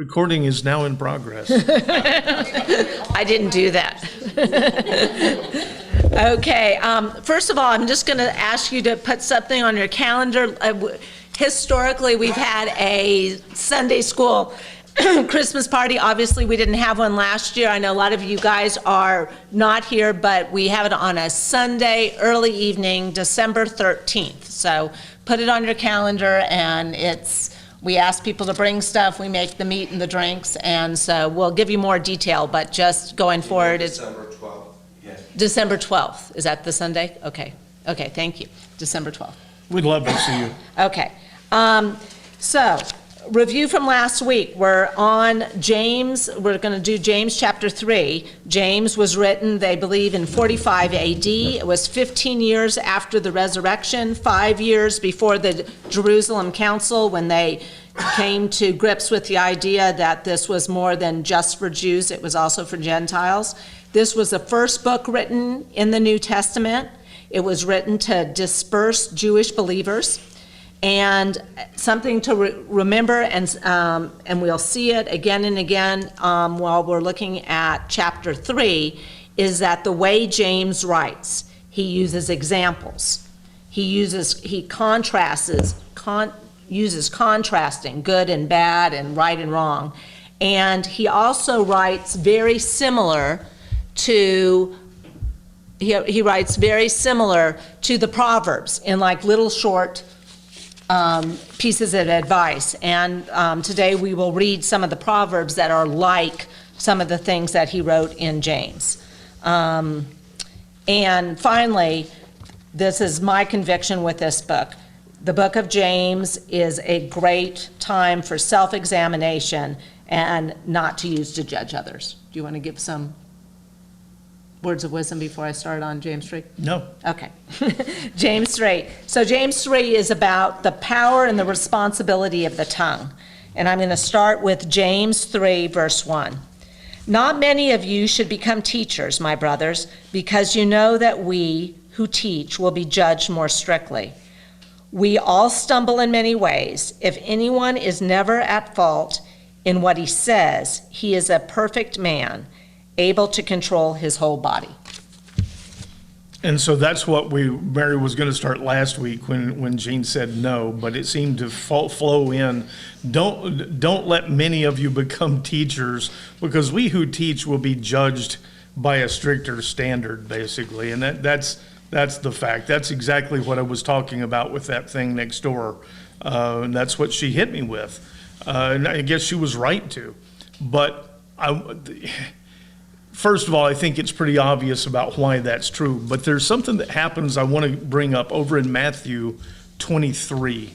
Recording is now in progress. I didn't do that. Okay, first of all, I'm just going to ask you to put something on your calendar. Historically, we've had a Sunday school Christmas party. Obviously, we didn't have one last year. I know a lot of you guys are not here, but we have it on a Sunday, early evening, December 13th. So put it on your calendar, and we ask people to bring stuff, we make the meat and the drinks, and so we'll give you more detail, but just going forward, it's December 12th. Yes. December 12th. Is that the Sunday? Okay, thank you. December 12th. We'd love to see you. Okay, so review from last week. We're on James. We're going to do James chapter 3. James was written, they believe, in 45 AD. It was 15 years after the resurrection, 5 years before the Jerusalem Council, when they came to grips with the idea that this was more than just for Jews, it was also for Gentiles. This was the first book written in the New Testament. It was written to disperse Jewish believers. And something to remember, and we'll see it again and again while we're looking at chapter 3, is that the way James writes, he uses examples. He uses contrasting good and bad and right and wrong. And he also writes very similar to he writes very similar to the Proverbs in like little short pieces of advice. And today we will read some of the Proverbs that are like some of the things that he wrote in James. And finally, this is my conviction with this book. The book of James is a great time for self-examination and not to use to judge others. Do you want to give some words of wisdom before I start on James 3? No. Okay. James 3. So James 3 is about the power and the responsibility of the tongue. And I'm going to start with James 3, verse 1. Not many of you should become teachers, my brothers, because you know that we who teach will be judged more strictly. We all stumble in many ways. If anyone is never at fault in what he says, he is a perfect man, able to control his whole body. And so that's what Mary was going to start last week when Jean said no, but it seemed to flow in. Don't let many of you become teachers, because we who teach will be judged by a stricter standard, basically. And that's the fact. That's exactly what I was talking about with that thing next door. And that's what she hit me with. And I guess she was right to. But first of all, I think it's pretty obvious about why that's true. But there's something that happens I want to bring up over in Matthew 23.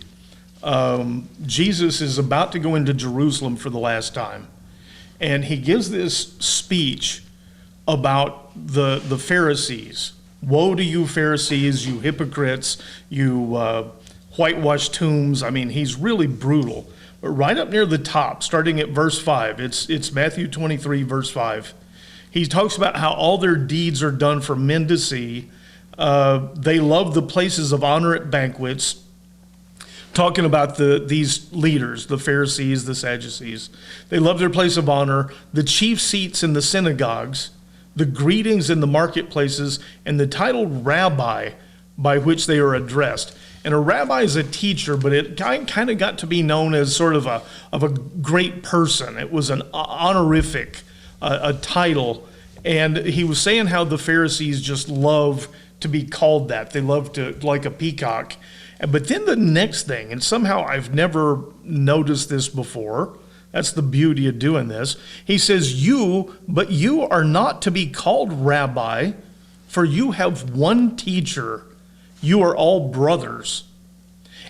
Jesus is about to go into Jerusalem for the last time. And he gives this speech about the Pharisees. Woe to you, Pharisees, you hypocrites, you whitewashed tombs. I mean, he's really brutal. But right up near the top, starting at verse 5, it's Matthew 23, verse 5. He talks about how all their deeds are done for men to see. They love the places of honor at banquets. Talking about these leaders, the Pharisees, the Sadducees. They love their place of honor, the chief seats in the synagogues, the greetings in the marketplaces, and the title rabbi by which they are addressed. And a rabbi is a teacher, but it kind of got to be known as sort of a great person. It was an honorific, a title. And he was saying how the Pharisees just love to be called that. They love to, like a peacock. But then the next thing, and somehow I've never noticed this before, that's the beauty of doing this. He says, but you are not to be called rabbi, for you have one teacher. You are all brothers.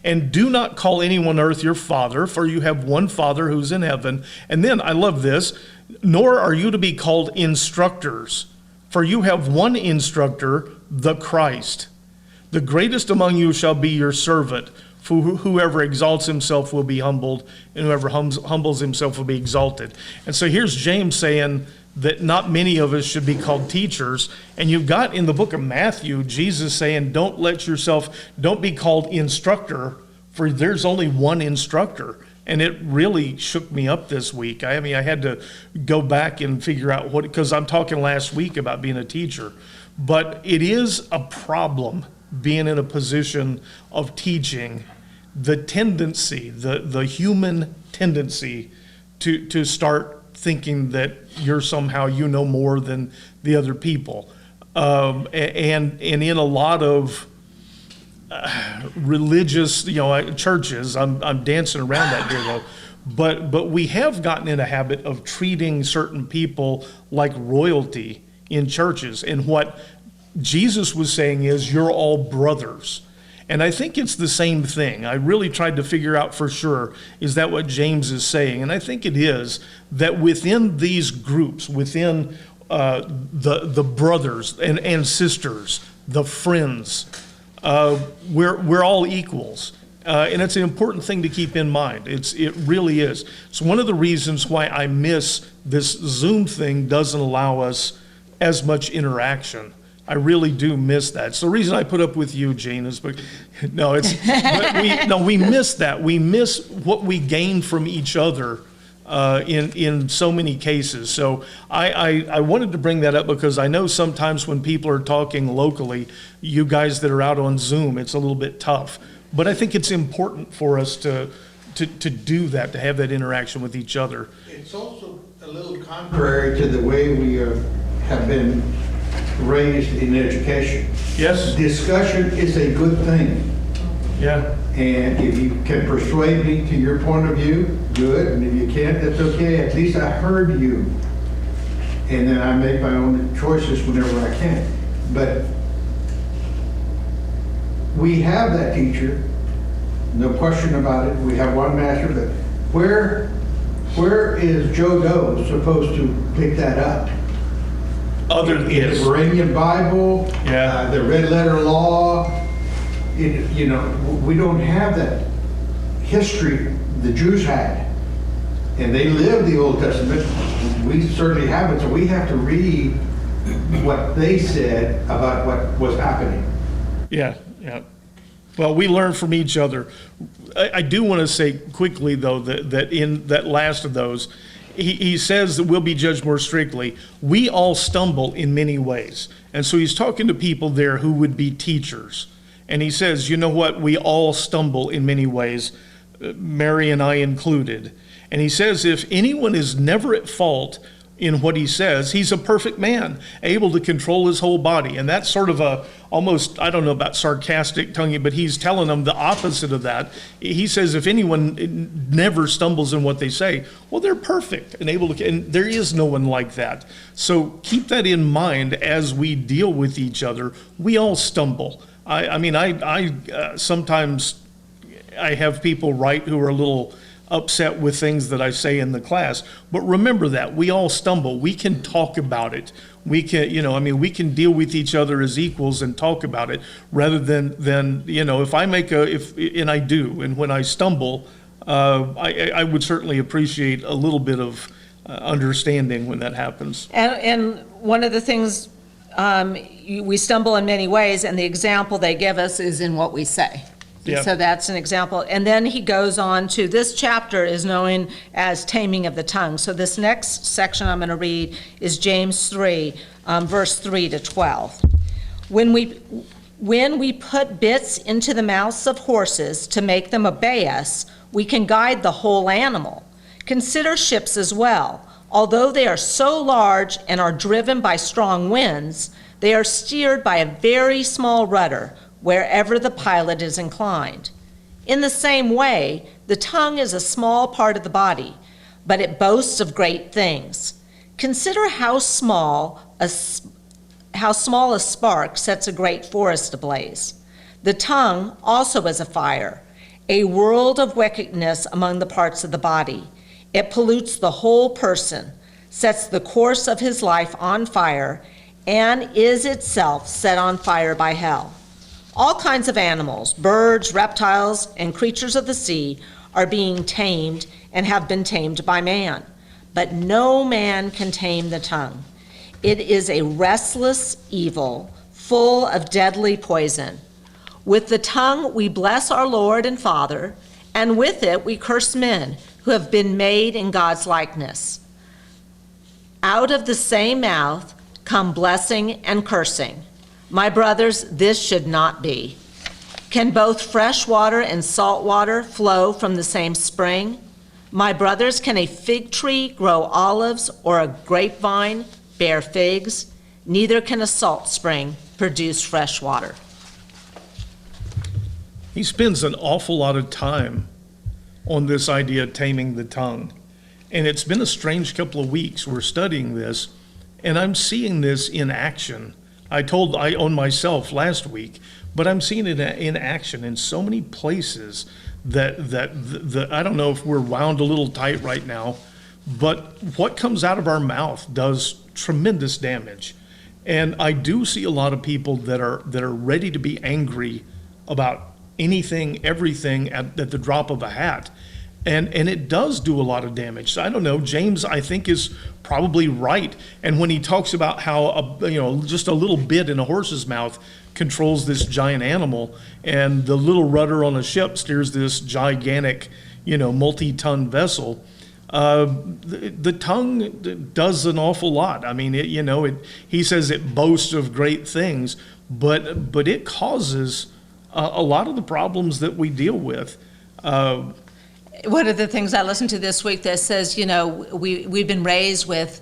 And do not call anyone on earth your father, for you have one Father who's in heaven. And then, I love this, nor are you to be called instructors, for you have one instructor, the Christ. The greatest among you shall be your servant. For whoever exalts himself will be humbled, and whoever humbles himself will be exalted. And so here's James saying that not many of us should be called teachers. And you've got in the book of Matthew, Jesus saying, don't be called instructor, for there's only one instructor, And it really shook me up this week. I mean, I had to go back and figure out what, because I'm talking last week about being a teacher. But it is a problem being in a position of teaching, the tendency, the human tendency to start thinking that you're somehow, you know more than the other people. And in a lot of religious, churches, I'm dancing around that here though, but we have gotten in a habit of treating certain people like royalty in churches. And what Jesus was saying is, you're all brothers. And I think it's the same thing. I really tried to figure out for sure, is that what James is saying? And I think it is, that within these groups, within the brothers and sisters, the friends, we're all equals. And it's an important thing to keep in mind. It really is. It's one of the reasons why I miss this Zoom thing doesn't allow us as much interaction. I really do miss that. It's the reason I put up with you, Gene, is but we miss that. We miss what we gain from each other in so many cases. So I wanted to bring that up because I know sometimes when people are talking locally, you guys that are out on Zoom, it's a little bit tough. But I think it's important for us to do that, to have that interaction with each other. It's also a little contrary to the way we have been raised in education. Yes. Discussion is a good thing. Yeah. And if you can persuade me to your point of view, good. And if you can't, that's okay. At least I heard you. And then I make my own choices whenever I can. But we have that teacher, no question about it. We have one master, but where is Joe Doe supposed to pick that up? Other than In the Iranian Bible, Yeah. The red letter law, we don't have that history the Jews had. And they lived the Old Testament. We certainly haven't, so we have to read what they said about what was happening. Yeah. Well, we learn from each other. I do want to say quickly, though, that in that last of those, he says that we'll be judged more strictly. We all stumble in many ways. And so he's talking to people there who would be teachers. And he says, you know what? We all stumble in many ways, Mary and I included. And he says, if anyone is never at fault in what he says, he's a perfect man, able to control his whole body. And that's sort of almost, I don't know about sarcastic tongue, but he's telling them the opposite of that. He says if anyone never stumbles in what they say, well, they're perfect and able to, and there is no one like that. So keep that in mind as we deal with each other. We all stumble. I sometimes I have people write who are a little upset with things that I say in the class, but remember that we all stumble. We can talk about it. We can, we can deal with each other as equals and talk about it rather than if I make and I do, and when I stumble, I would certainly appreciate a little bit of understanding when that happens. And one of the things, we stumble in many ways, and the example they give us is in what we say. Yeah. So that's an example. And then he goes on to, this chapter is known as Taming of the Tongue. So this next section I'm going to read is James 3, verse 3 to 12. When we put bits into the mouths of horses to make them obey us, we can guide the whole animal. Consider ships as well. Although they are so large and are driven by strong winds, they are steered by a very small rudder, wherever the pilot is inclined. In the same way, the tongue is a small part of the body, but it boasts of great things. Consider how small a spark sets a great forest ablaze. The tongue also is a fire, a world of wickedness among the parts of the body. It pollutes the whole person, sets the course of his life on fire, and is itself set on fire by hell. All kinds of animals, birds, reptiles, and creatures of the sea are being tamed and have been tamed by man. But no man can tame the tongue. It is a restless evil, full of deadly poison. With the tongue we bless our Lord and Father, and with it we curse men who have been made in God's likeness. Out of the same mouth come blessing and cursing. My brothers, this should not be. Can both fresh water and salt water flow from the same spring? My brothers, can a fig tree grow olives or a grapevine bear figs? Neither can a salt spring produce fresh water. He spends an awful lot of time on this idea of taming the tongue. And it's been a strange couple of weeks. We're studying this, and I'm seeing this in action. I on myself last week, but I'm seeing it in action in so many places that I don't know if we're wound a little tight right now, but what comes out of our mouth does tremendous damage. And I do see a lot of people that are ready to be angry about anything, everything at the drop of a hat. And it does do a lot of damage. So I don't know, James, I think, is probably right. And when he talks about how, just a little bit in a horse's mouth controls this giant animal, and the little rudder on a ship steers this gigantic, multi-ton vessel, the tongue does an awful lot. I mean, he says it boasts of great things, but it causes a lot of the problems that we deal with. One of the things I listened to this week that says, we've been raised with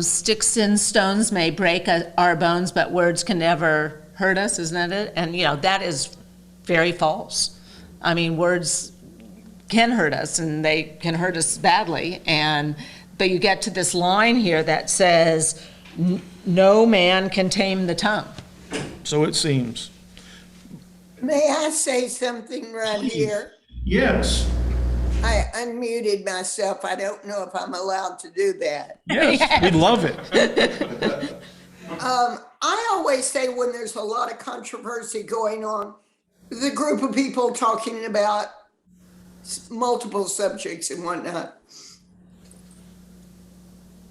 sticks and stones may break our bones, but words can never hurt us, isn't it? And, that is very false. I mean, words can hurt us, and they can hurt us badly. But you get to this line here that says, no man can tame the tongue. So it seems. May I say something right here? Yes. I unmuted myself. I don't know if I'm allowed to do that. Yes, we love it. I always say when there's a lot of controversy going on, the group of people talking about multiple subjects and whatnot,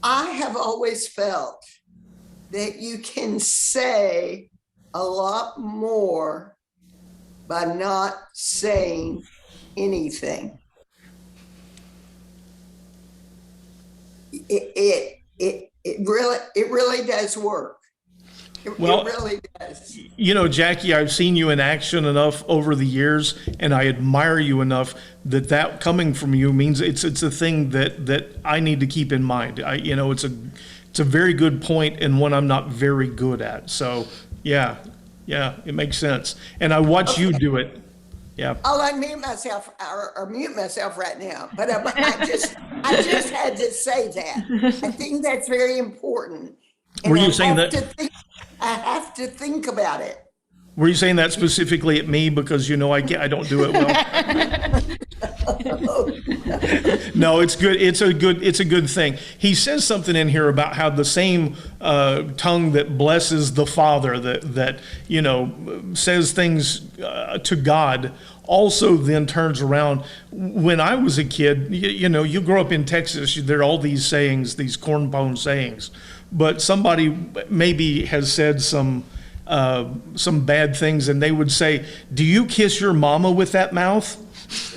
I have always felt that you can say a lot more by not saying anything. It really does work. It really does. Jackie, I've seen you in action enough over the years, and I admire you enough that coming from you means it's a thing that I need to keep in mind. It's a very good point, and one I'm not very good at. So yeah, it makes sense. And I watch you do it. Yeah. I'll unmute myself or mute myself right now, but I just had to say that. I think that's very important. And Were you saying that? I have to think about it. Were you saying that specifically at me because I don't do it well? No, it's good. It's a good thing. He says something in here about how the same tongue that blesses the Father, that says things to God, also then turns around. When I was a kid, you grow up in Texas, there are all these sayings, these cornpone sayings, but somebody maybe has said some bad things, and they would say, "Do you kiss your mama with that mouth?"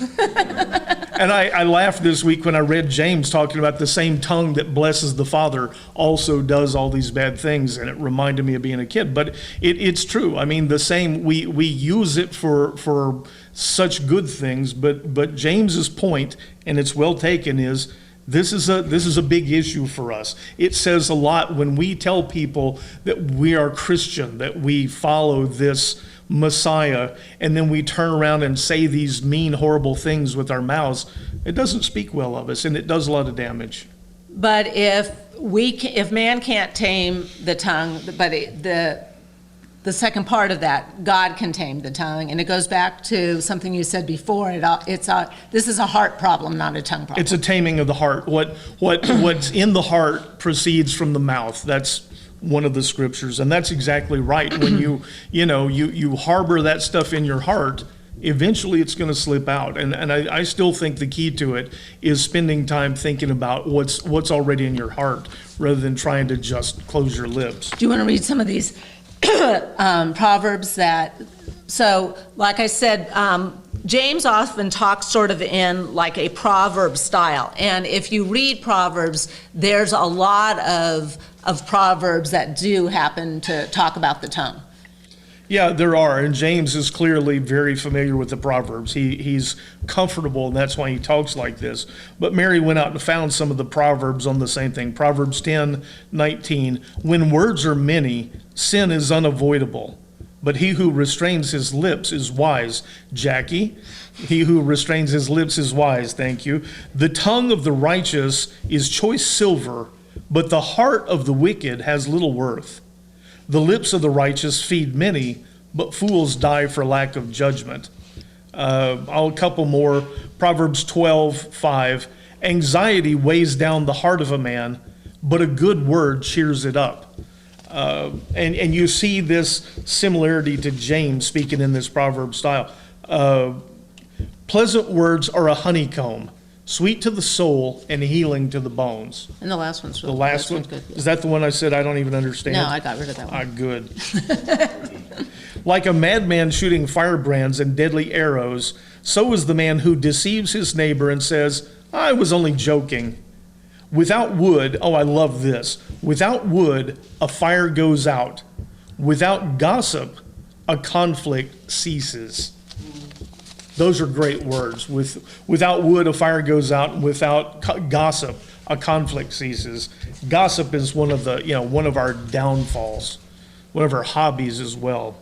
And I laughed this week when I read James talking about the same tongue that blesses the Father also does all these bad things, and it reminded me of being a kid. But it's true. I mean, the same, we use it for such good things, but James's point, and it's well taken, is this is a big issue for us. It says a lot when we tell people that we are Christian, that we follow this Messiah, and then we turn around and say these mean, horrible things with our mouths. It doesn't speak well of us, and it does a lot of damage. But if man can't tame the tongue, but the second part of that, God can tame the tongue, and it goes back to something you said before. This is a heart problem, not a tongue problem. It's a taming of the heart. What's in the heart proceeds from the mouth. That's one of the scriptures, and that's exactly right. When you harbor that stuff in your heart, eventually it's going to slip out. And I still think the key to it is spending time thinking about what's already in your heart, rather than trying to just close your lips. Do you want to read some of these Proverbs so like I said, James often talks sort of in like a Proverbs style. And if you read Proverbs, there's a lot of Proverbs that do happen to talk about the tongue. Yeah, there are, and James is clearly very familiar with the Proverbs. He's comfortable, and that's why he talks like this. But Mary went out and found some of the Proverbs on the same thing. Proverbs 10:19, when words are many, sin is unavoidable, but he who restrains his lips is wise. Jackie, he who restrains his lips is wise, thank you. The tongue of the righteous is choice silver, but the heart of the wicked has little worth. The lips of the righteous feed many, but fools die for lack of judgment. A couple more. Proverbs 12:5. Anxiety weighs down the heart of a man, but a good word cheers it up. And you see this similarity to James speaking in this proverb style. Pleasant words are a honeycomb, sweet to the soul and healing to the bones. And the last one's The really last one, good. is that the one I said I don't even understand? No, I got rid of that one. Good. Like a madman shooting firebrands and deadly arrows, so is the man who deceives his neighbor and says, I was only joking. Without wood, oh, I love this. Without wood, a fire goes out. Without gossip, a conflict ceases. Those are great words. Without wood, a fire goes out. And without gossip, a conflict ceases. Gossip is one of our downfalls, one of our hobbies as well.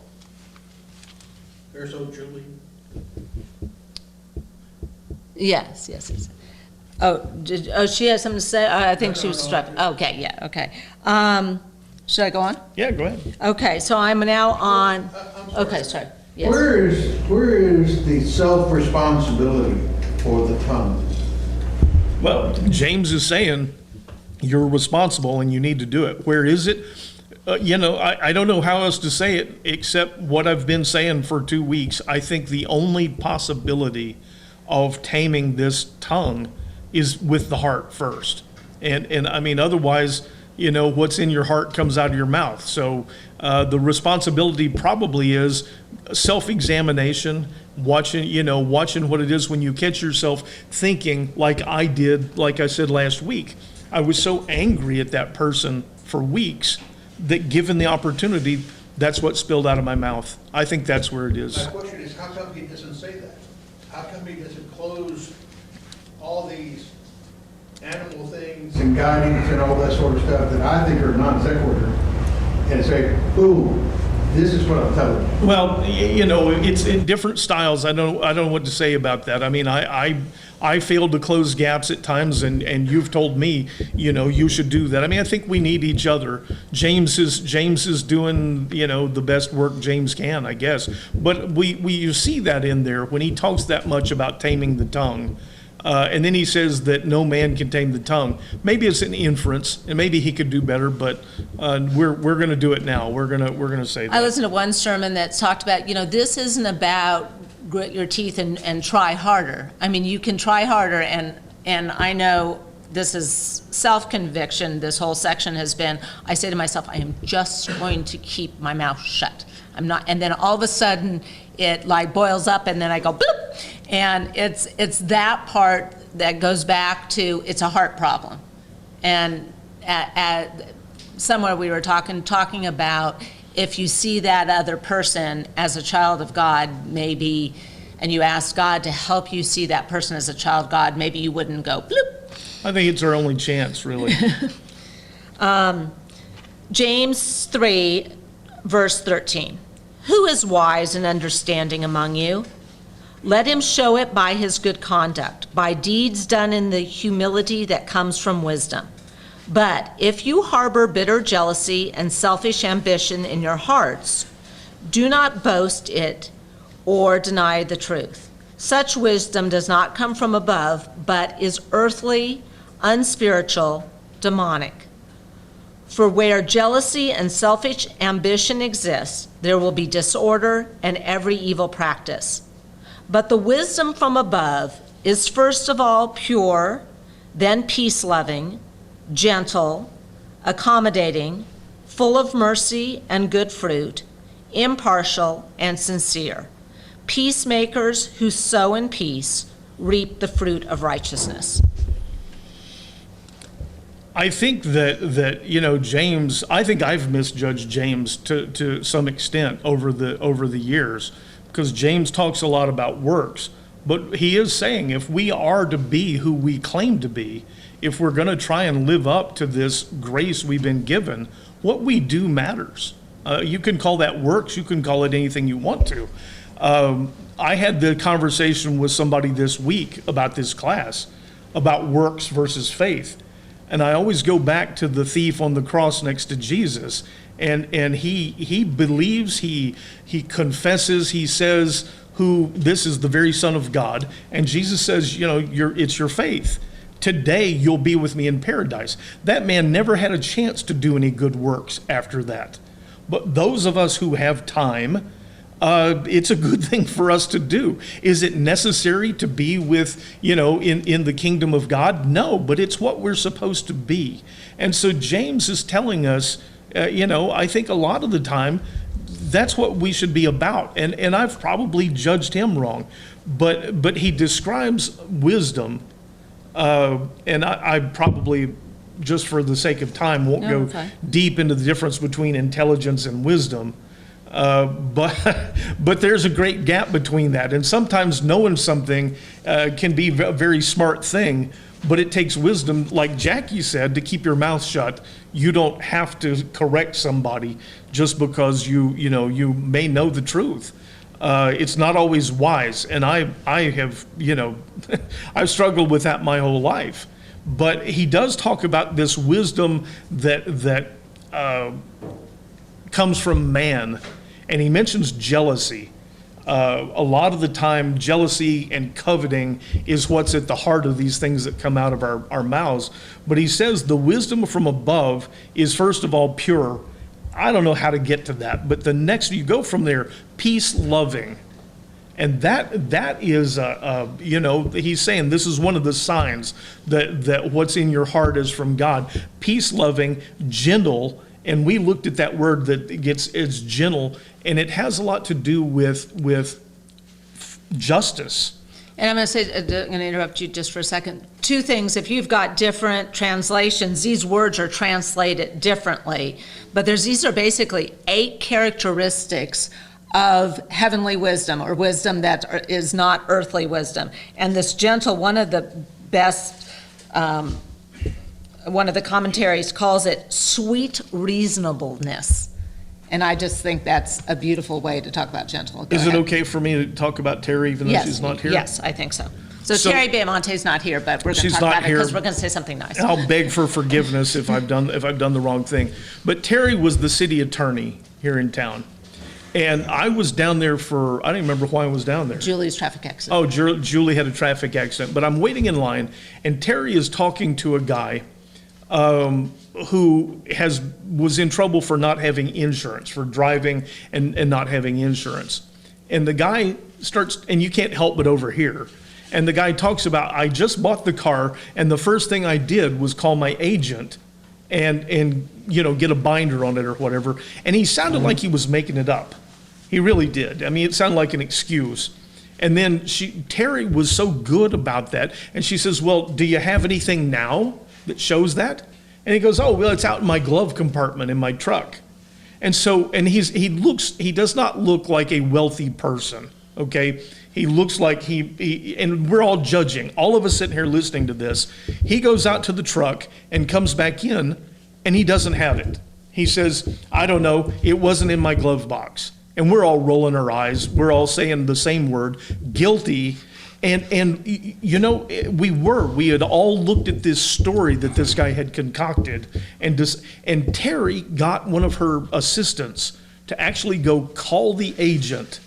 There's old Julie. Yes. She has something to say? I think she was struck. Okay, yeah, okay. Should I go on? Yeah, go ahead. Okay, so I'm now on, I'm sorry. okay, sorry. Yes. Where is the self-responsibility for the tongue? Well, James is saying you're responsible and you need to do it. Where is it? I don't know how else to say it except what I've been saying for 2 weeks. I think the only possibility of taming this tongue is with the heart first. And I mean, otherwise, what's in your heart comes out of your mouth. So the responsibility probably is self-examination, watching what it is when you catch yourself thinking like I did, like I said last week. I was so angry at that person for weeks that given the opportunity, that's what spilled out of my mouth. I think that's where it is. My question is, how come he doesn't say that? How come he doesn't close all these animal things and guidings and all that sort of stuff that I think are non sequitur and say, ooh, this is what I'm telling you? Well, it's in different styles. I don't know what to say about that. I mean, I failed to close gaps at times, and you've told me, you should do that. I mean, I think we need each other. James is doing, the best work James can, I guess. But you see that in there when he talks that much about taming the tongue. And then he says that no man can tame the tongue. Maybe it's an inference, and maybe he could do better, but we're going to do it now. We're going to say that. I listened to one sermon that talked about, this isn't about grit your teeth and try harder. I mean, you can try harder, and I know this is self-conviction. This whole section has been, I say to myself, I am just going to keep my mouth shut. I'm not, and then all of a sudden it like boils up, and then I go bloop, and it's that part that goes back to it's a heart problem. And at somewhere we were talking about if you see that other person as a child of God, maybe, and you ask God to help you see that person as a child of God, maybe you wouldn't go bloop. I think it's our only chance, really. James 3, verse 13. Who is wise and understanding among you? Let him show it by his good conduct, by deeds done in the humility that comes from wisdom. But if you harbor bitter jealousy and selfish ambition in your hearts, do not boast it or deny the truth. Such wisdom does not come from above, but is earthly, unspiritual, demonic. For where jealousy and selfish ambition exist, there will be disorder and every evil practice. But the wisdom from above is first of all pure, then peace-loving, gentle, accommodating, full of mercy and good fruit, impartial and sincere. Peacemakers who sow in peace reap the fruit of righteousness. I think that James, I think I've misjudged James to some extent over the years, because James talks a lot about works, but he is saying if we are to be who we claim to be, if we're going to try and live up to this grace we've been given, what we do matters. You can call that works, you can call it anything you want to. I had the conversation with somebody this week about this class, about works versus faith. And I always go back to the thief on the cross next to Jesus. And he believes, he confesses, he says this is the very Son of God. And Jesus says, it's your faith. Today you'll be with me in paradise. That man never had a chance to do any good works after that. But those of us who have time, it's a good thing for us to do. Is it necessary to be with, in the kingdom of God? No, but it's what we're supposed to be. And so James is telling us, I think a lot of the time, that's what we should be about. And I've probably judged him wrong, but he describes wisdom, and I probably, just for the sake of time, won't go deep into the difference between intelligence and wisdom. But there's a great gap between that. And sometimes knowing something can be a very smart thing, but it takes wisdom, like Jackie said, to keep your mouth shut. You don't have to correct somebody just because you may know the truth. It's not always wise. And I have, I've struggled with that my whole life. But he does talk about this wisdom that comes from man. And he mentions jealousy. A lot of the time, jealousy and coveting is what's at the heart of these things that come out of our mouths. But he says the wisdom from above is, first of all, pure. I don't know how to get to that, but the next, you go from there, peace-loving. And that is, he's saying this is one of the signs that what's in your heart is from God. Peace-loving, gentle. And we looked at that word that it's gentle, and it has a lot to do with justice. And I'm going to interrupt you just for a second. Two things. If you've got different translations, these words are translated differently. But these are basically 8 characteristics of heavenly wisdom, or wisdom that is not earthly wisdom. And this gentle, one of the best, one of the commentaries calls it sweet reasonableness. And I just think that's a beautiful way to talk about gentle. Go Is ahead. it okay for me to talk about Terry even though she's not here? Yes, I think so. So Terry Bamonte's not here, but we're going to She's talk not about it here. because we're going to say something nice. I'll beg for forgiveness if I've done the wrong thing. But Terry was the city attorney here in town. And I was down there I don't remember why I was down there. Julie's traffic accident. Oh, Julie had a traffic accident. But I'm waiting in line, and Terry is talking to a guy who was in trouble for not having insurance, for driving and not having insurance. And the guy starts, and you can't help but overhear. And the guy talks about, I just bought the car, and the first thing I did was call my agent and get a binder on it or whatever. And he sounded like he was making it up. He really did. I mean, it sounded like an excuse. And then Terry was so good about that. And she says, well, do you have anything now that shows that? And he goes, oh, well, it's out in my glove compartment in my truck. And so, and he does not look like a wealthy person, okay? He looks like and we're all judging. All of us sitting here listening to this. He goes out to the truck and comes back in, and he doesn't have it. He says, I don't know, it wasn't in my glove box. And we're all rolling our eyes. We're all saying the same word, guilty. And we had all looked at this story that this guy had concocted. And Terry got one of her assistants to actually go call the agent.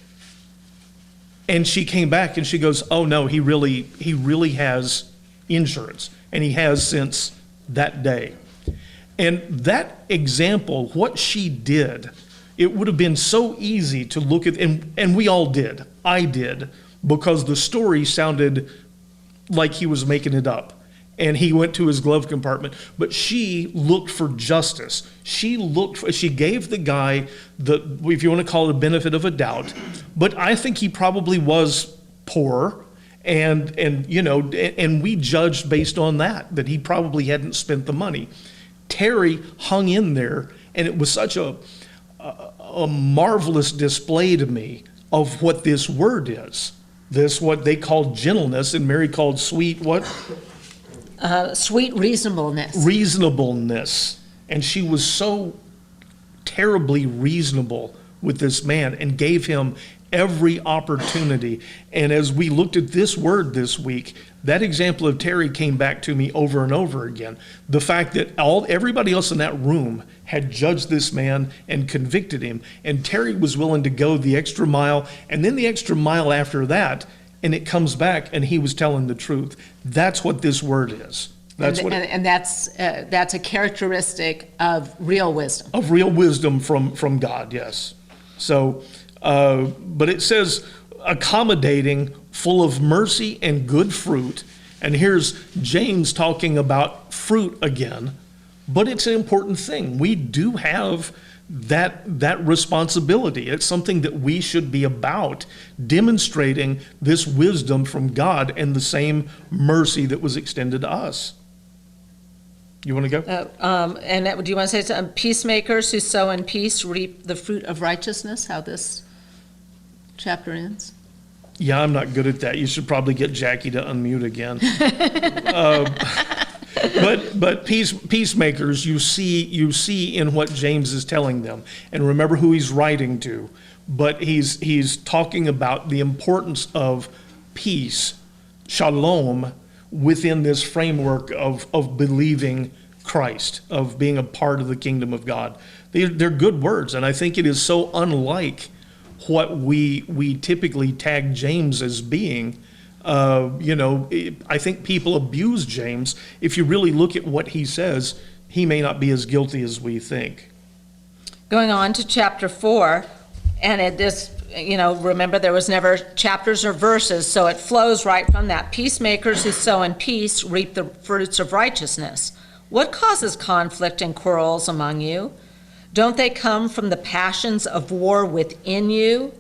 And she came back and she goes, oh no, he really has insurance. And he has since that day. And that example, what she did, it would have been so easy to look at, and we all did. I did, because the story sounded like he was making it up. and he went to his glove compartment. But she looked for justice. She gave the guy if you want to call it a benefit of a doubt, but I think he probably was poor, and we judged based on that he probably hadn't spent the money. Terry hung in there, and it was such a marvelous display to me of what this word is. This, what they called gentleness, and Mary called sweet what? Sweet reasonableness. Reasonableness. And she was so terribly reasonable with this man and gave him every opportunity. And as we looked at this word this week, that example of Terry came back to me over and over again. The fact that everybody else in that room had judged this man and convicted him, and Terry was willing to go the extra mile, and then the extra mile after that, and it comes back and he was telling the truth. That's what this word is. That's a characteristic of real wisdom. Of real wisdom from God, yes. So, but it says accommodating, full of mercy and good fruit. And here's James talking about fruit again, but it's an important thing. We do have that responsibility. It's something that we should be about, demonstrating this wisdom from God and the same mercy that was extended to us. You want to go? And do you want to say something? Peacemakers who sow in peace reap the fruit of righteousness, how this chapter ends? Yeah, I'm not good at that. You should probably get Jackie to unmute again. But peacemakers, you see in what James is telling them, and remember who he's writing to. But he's talking about the importance of peace, shalom, within this framework of believing Christ, of being a part of the kingdom of God. They're good words, and I think it is so unlike what we typically tag James as being. I think people abuse James. If you really look at what he says, he may not be as guilty as we think. Going on to chapter 4, and remember there was never chapters or verses, so it flows right from that. Peacemakers who sow in peace reap the fruits of righteousness. What causes conflict and quarrels among you? Don't they come from the passions of war within you?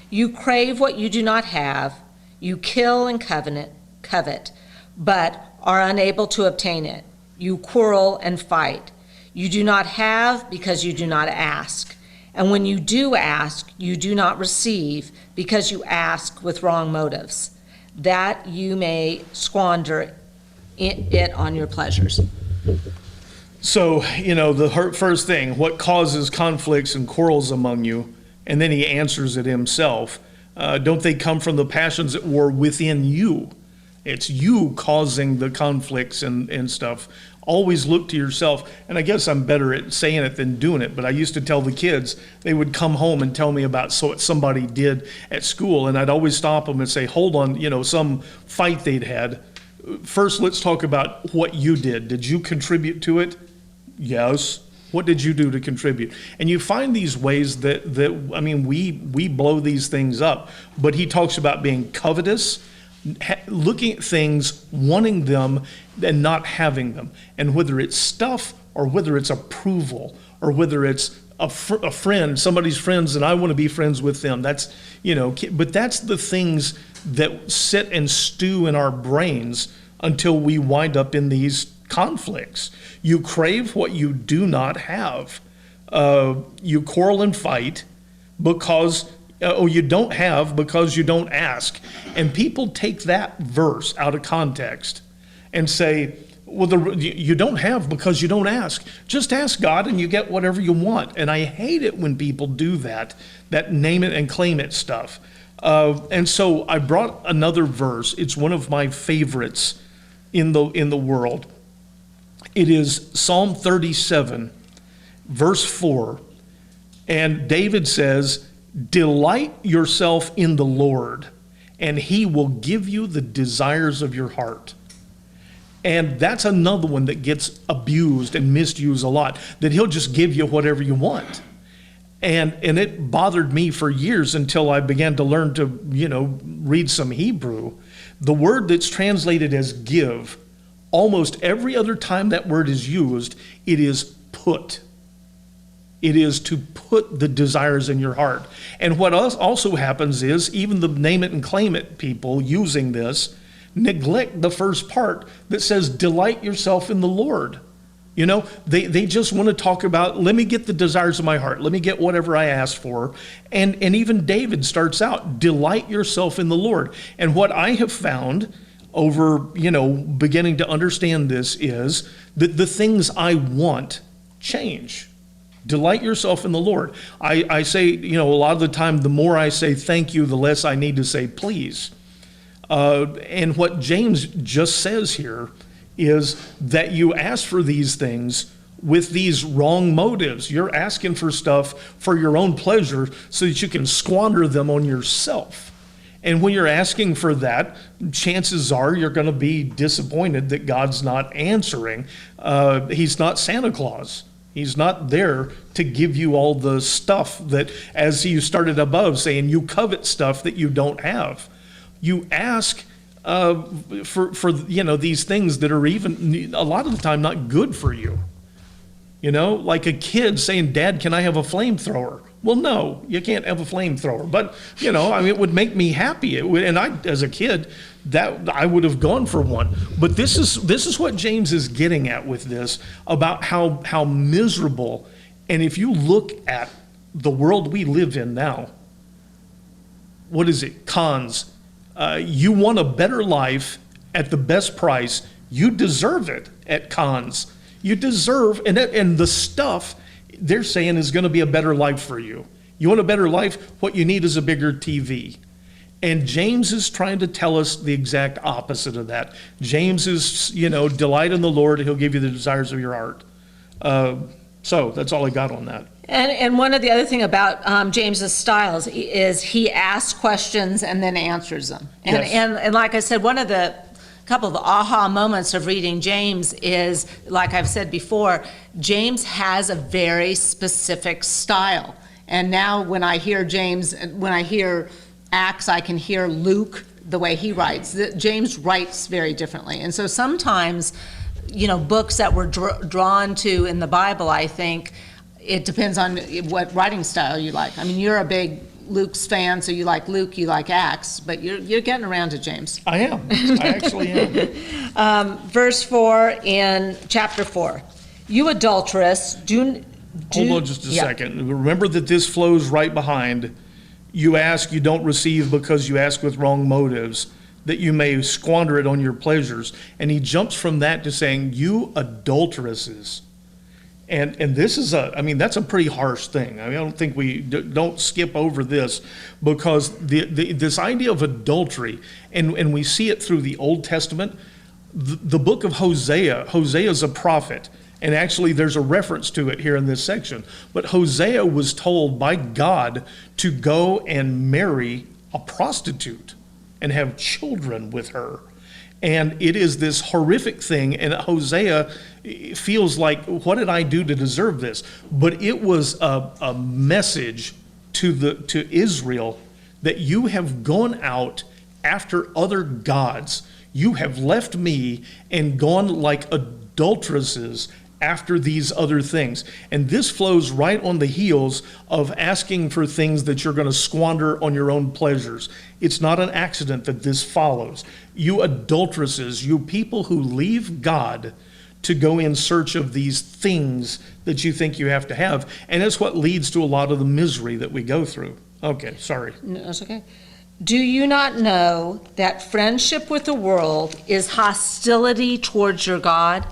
You crave what you do not have. You kill and covet, but are unable to obtain it. You quarrel and fight. You do not have because you do not ask. And when you do ask, you do not receive because you ask with wrong motives, that you may squander it on your pleasures. So, the first thing, what causes conflicts and quarrels among you? And then he answers it himself. Don't they come from the passions at war within you? It's you causing the conflicts and stuff. Always look to yourself. And I guess I'm better at saying it than doing it, but I used to tell the kids, they would come home and tell me about what somebody did at school, and I'd always stop them and say, hold on, some fight they'd had. First, let's talk about what you did. Did you contribute to it? Yes. What did you do to contribute? And you find these ways that we blow these things up. But he talks about being covetous, looking at things, wanting them, and not having them. And whether it's stuff or whether it's approval or whether it's a friend, somebody's friends, and I want to be friends with them. That's, but that's the things that sit and stew in our brains until we wind up in these conflicts. You crave what you do not have. You quarrel and fight because you don't have because you don't ask. And people take that verse out of context and say, well, you don't have because you don't ask. Just ask God and you get whatever you want. And I hate it when people do that name it and claim it stuff. And so I brought another verse. It's one of my favorites in the world. It is Psalm 37, verse 4. And David says, delight yourself in the Lord, and he will give you the desires of your heart. And that's another one that gets abused and misused a lot, that he'll just give you whatever you want. And it bothered me for years until I began to learn to, read some Hebrew. The word that's translated as give almost every other time that word is used, it is put. It is to put the desires in your heart. And what also happens is even the name it and claim it people using this neglect the first part that says, delight yourself in the Lord. You know, they just want to talk about, let me get the desires of my heart. Let me get whatever I asked for. And even David starts out, delight yourself in the Lord. And what I have found over, you know, beginning to understand this is that the things I want change. Delight yourself in the Lord. I say, you know, a lot of the time, the more I say thank you, the less I need to say please. And what James just says here is that you ask for these things with these wrong motives. You're asking for stuff for your own pleasure so that you can squander them on yourself. And when you're asking for that, chances are you're going to be disappointed that God's not answering. He's not Santa Claus. He's not there to give you all the stuff that, as you started above saying, you covet stuff that you don't have. You ask for you know, these things that are even a lot of the time not good for you. You know, like a kid saying, Dad, can I have a flamethrower? Well, no, you can't have a flamethrower. But, you know, I mean, it would make me happy. It would, and I, as a kid, that I would have gone for one. But this is what James is getting at with this, about how miserable. And if you look at the world we live in now, what is it? Cons. You want a better life at the best price. You deserve it at cons. You deserve, and the stuff they're saying is going to be a better life for you. You want a better life? What you need is a bigger TV. And James is trying to tell us the exact opposite of that. James is, you know, delight in the Lord, he'll give you the desires of your heart. So that's all I got on that. And one of the other thing about James's styles is he asks questions and then answers them. And, Yes. and like I said, one of the couple of aha moments of reading James is, like I've said before, James has a very specific style. And now when I hear James, when I hear Acts, I can hear Luke, the way he writes. James writes very differently. And so sometimes, you know, books that we're drawn to in the Bible, I think, it depends on what writing style you like. I mean, you're a big Luke's fan, so you like Luke, you like Acts, but you're getting around to James. I am. I actually am. Verse 4 in chapter 4. You adulteress, Hold on just a second. Remember that this flows right behind. You ask, you don't receive because you ask with wrong motives, that you may squander it on your pleasures. And he jumps from that to saying, you adulteresses. And this is that's a pretty harsh thing. I mean, I don't think we don't skip over this, because this idea of adultery, and we see it through the Old Testament, the book of Hosea is a prophet, and actually there's a reference to it here in this section. But Hosea was told by God to go and marry a prostitute and have children with her. And it is this horrific thing, and Hosea feels like, what did I do to deserve this? But it was a message to Israel that you have gone out after other gods. You have left me and gone like adulteresses after these other things. And this flows right on the heels of asking for things that you're going to squander on your own pleasures. It's not an accident that this follows. You adulteresses, you people who leave God to go in search of these things that you think you have to have. And it's what leads to a lot of the misery that we go through. Okay, sorry. No, that's okay. Do you not know that friendship with the world is hostility towards your God?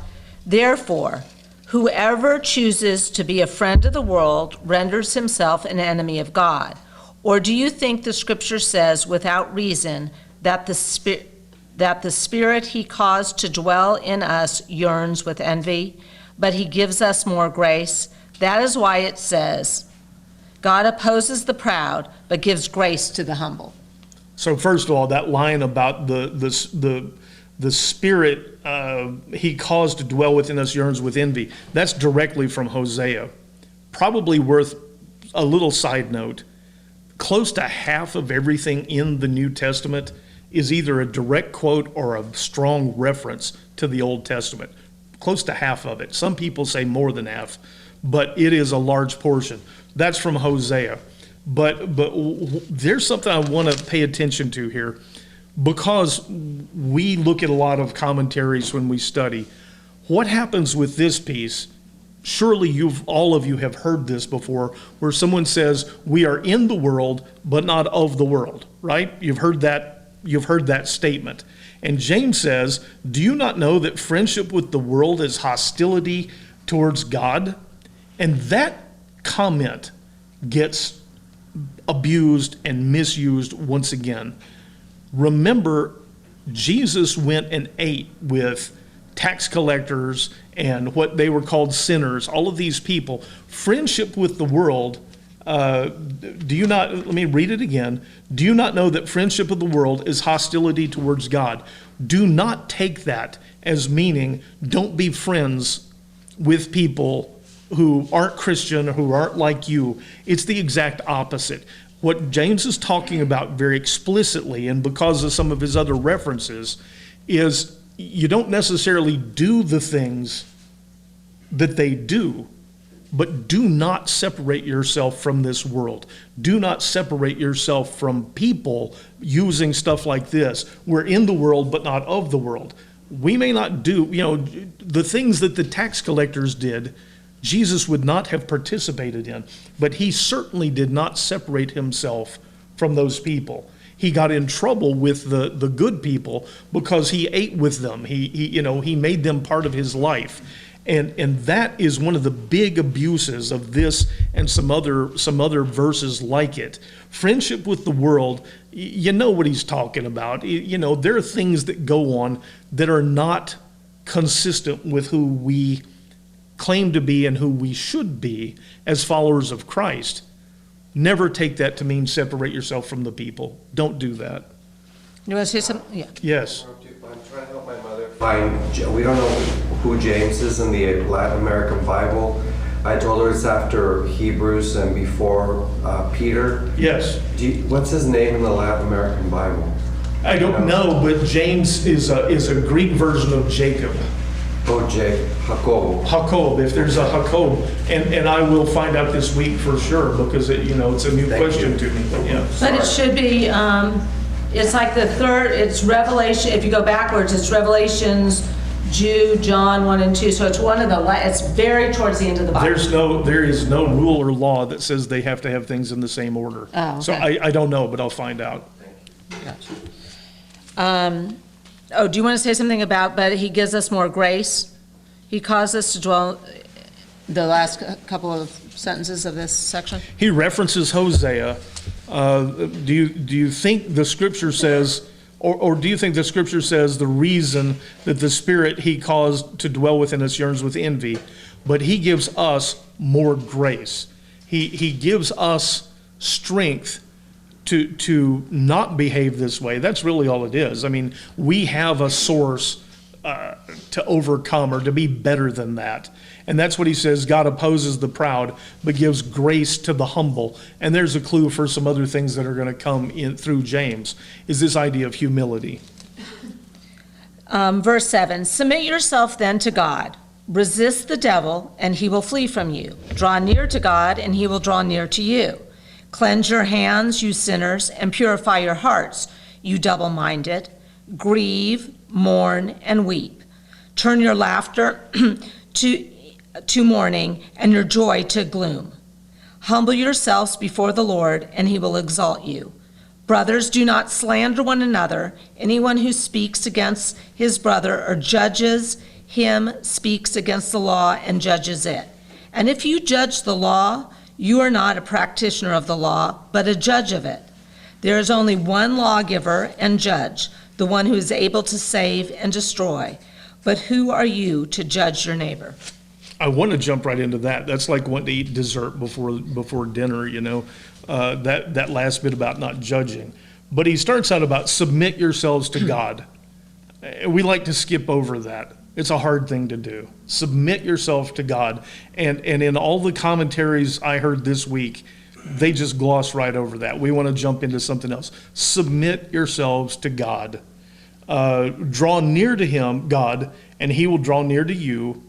Therefore, whoever chooses to be a friend of the world renders himself an enemy of God. Or do you think the scripture says without reason that the spirit he caused to dwell in us yearns with envy, but he gives us more grace? That is why it says, God opposes the proud, but gives grace to the humble. So first of all, that line about the spirit he caused to dwell within us yearns with envy, that's directly from Hosea. Probably worth a little side note. Close to half of everything in the New Testament is either a direct quote or a strong reference to the Old Testament. Close to half of it. Some people say more than half, but it is a large portion. That's from Hosea. But there's something I want to pay attention to here, because we look at a lot of commentaries when we study. What happens with this piece? Surely all of you have heard this before, where someone says, we are in the world, but not of the world, right? You've heard that statement. And James says, do you not know that friendship with the world is hostility towards God? And that comment gets abused and misused once again. Remember, Jesus went and ate with tax collectors and what they were called sinners, all of these people. Friendship with the world, let me read it again. Do you not know that friendship with the world is hostility towards God? Do not take that as meaning don't be friends with people who aren't Christian or who aren't like you. It's the exact opposite. What James is talking about very explicitly, and because of some of his other references, is you don't necessarily do the things that they do, but do not separate yourself from this world. Do not separate yourself from people using stuff like this. We're in the world, but not of the world. We may not do, the things that the tax collectors did, Jesus would not have participated in, but he certainly did not separate himself from those people. He got in trouble with the good people because he ate with them. He made them part of his life. And that is one of the big abuses of this and some other verses like it. Friendship with the world, you know what he's talking about. There are things that go on that are not consistent with who we claim to be and who we should be as followers of Christ. Never take that to mean separate yourself from the people. Don't do that. You want to say something? Yeah. Yes. I'm trying to help my mother find, we don't know who James is in the Latin American Bible. I told her it's after Hebrews and before Peter. Yes. What's his name in the Latin American Bible? I don't know, but James is a Greek version of Jacob. Oh, Jacob, if there's a Jacob, and I will find out this week for sure, because it's a new question to me. Yeah. But it should be, it's like the third, it's Revelation, if you go backwards, it's Revelations, Jude, John 1 and 2, so it's it's very towards the end of the Bible. There is no rule or law that says they have to have things in the same order. Oh, okay. So I don't know, but I'll find out. Gotcha. Do you want to say something about, but he gives us more grace? He caused us to dwell, the last couple of sentences of this section? He references Hosea. Do you think the scripture says, or do you think the scripture says the reason that the Spirit he caused to dwell within us yearns with envy, but he gives us more grace. He gives us strength to not behave this way. That's really all it is. I mean, we have a source to overcome or to be better than that. And that's what he says, God opposes the proud, but gives grace to the humble. And there's a clue for some other things that are going to come in through James, is this idea of humility. Verse 7, submit yourself then to God. Resist the devil, and he will flee from you. Draw near to God, and he will draw near to you. Cleanse your hands, you sinners, and purify your hearts, you double-minded. Grieve, mourn, and weep. Turn your laughter to mourning, and your joy to gloom. Humble yourselves before the Lord, and he will exalt you. Brothers, do not slander one another. Anyone who speaks against his brother or judges him speaks against the law and judges it. And if you judge the law, you are not a practitioner of the law, but a judge of it. There is only one lawgiver and judge, the one who is able to save and destroy. But who are you to judge your neighbor? I want to jump right into that. That's like wanting to eat dessert before dinner, that last bit about not judging. But he starts out about submit yourselves to God. We like to skip over that. It's a hard thing to do. Submit yourself to God. And in all the commentaries I heard this week, they just gloss right over that. We want to jump into something else. Submit yourselves to God. Draw near to him, God, and he will draw near to you.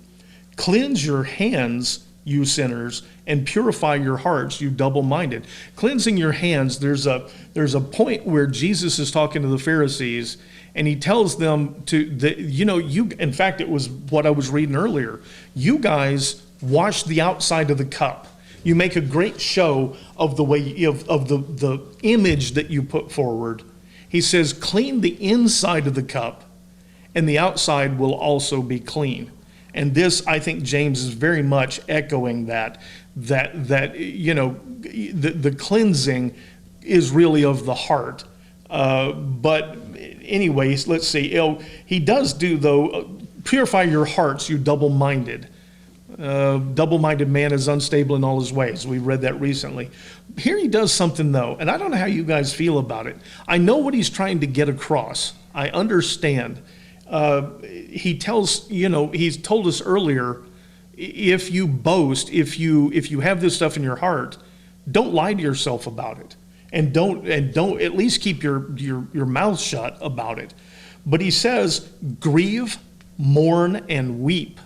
Cleanse your hands, you sinners, and purify your hearts, you double-minded. Cleansing your hands, there's a point where Jesus is talking to the Pharisees, and he tells them in fact, it was what I was reading earlier. You guys wash the outside of the cup. You make a great show of the way of the image that you put forward. He says, clean the inside of the cup, and the outside will also be clean. And this, I think James is very much echoing that the cleansing is really of the heart. But anyways, let's see. He does do, though, purify your hearts, you double-minded. Double-minded man is unstable in all his ways. We read that recently. Here he does something, though, and I don't know how you guys feel about it. I know what he's trying to get across. I understand. He tells, he's told us earlier, if you boast, if you have this stuff in your heart, don't lie to yourself about it. And don't at least keep your mouth shut about it. But he says, grieve, mourn, and weep.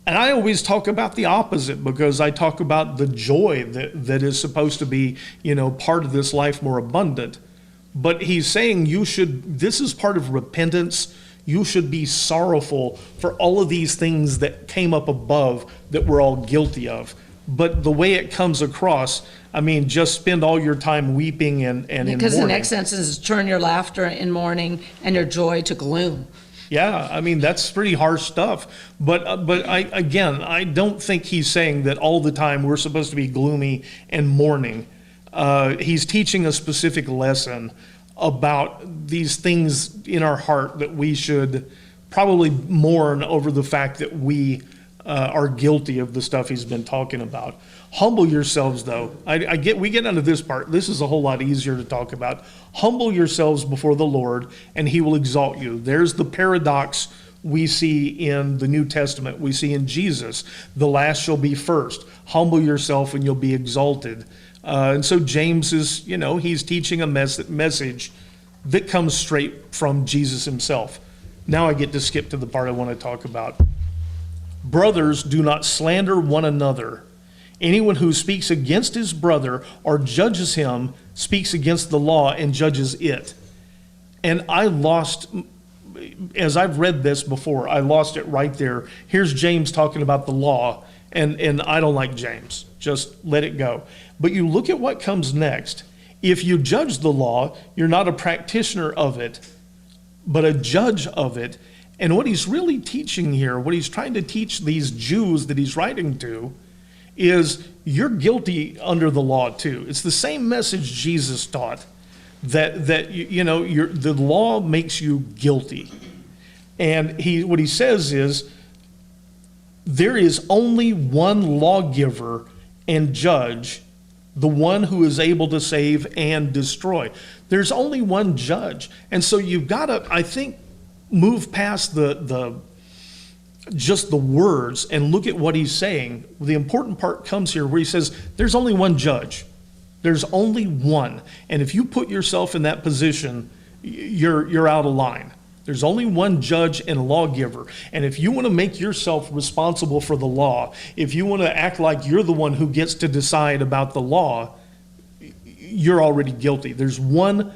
And I always talk about the opposite, because I talk about the joy that is supposed to be, part of this life more abundant. But he's saying this is part of repentance. You should be sorrowful for all of these things that came up above that we're all guilty of. But the way it comes across, just spend all your time weeping and in mourning. Because the next sentence is turn your laughter in mourning and your joy to gloom. Yeah, that's pretty harsh stuff. But I don't think he's saying that all the time we're supposed to be gloomy and mourning. He's teaching a specific lesson about these things in our heart that we should probably mourn over the fact that we are guilty of the stuff he's been talking about. Humble yourselves, though. We get into this part. This is a whole lot easier to talk about. Humble yourselves before the Lord, and he will exalt you. There's the paradox we see in the New Testament. We see in Jesus, the last shall be first. Humble yourself and you'll be exalted. And so James is, he's teaching a message that comes straight from Jesus himself. Now I get to skip to the part I want to talk about. Brothers, do not slander one another. Anyone who speaks against his brother or judges him speaks against the law and judges it. And as I've read this before, I lost it right there. Here's James talking about the law, and I don't like James. Just let it go. But you look at what comes next. If you judge the law, you're not a practitioner of it, but a judge of it. And what he's really teaching here, what he's trying to teach these Jews that he's writing to, is you're guilty under the law too. It's the same message Jesus taught, that the law makes you guilty. And what he says is, there is only one lawgiver and judge, the one who is able to save and destroy. There's only one judge. And so you've got to, I think, move past just the words and look at what he's saying. The important part comes here where he says, there's only one judge. There's only one. And if you put yourself in that position, you're out of line. There's only one judge and lawgiver. And if you want to make yourself responsible for the law, if you want to act like you're the one who gets to decide about the law, you're already guilty. There's one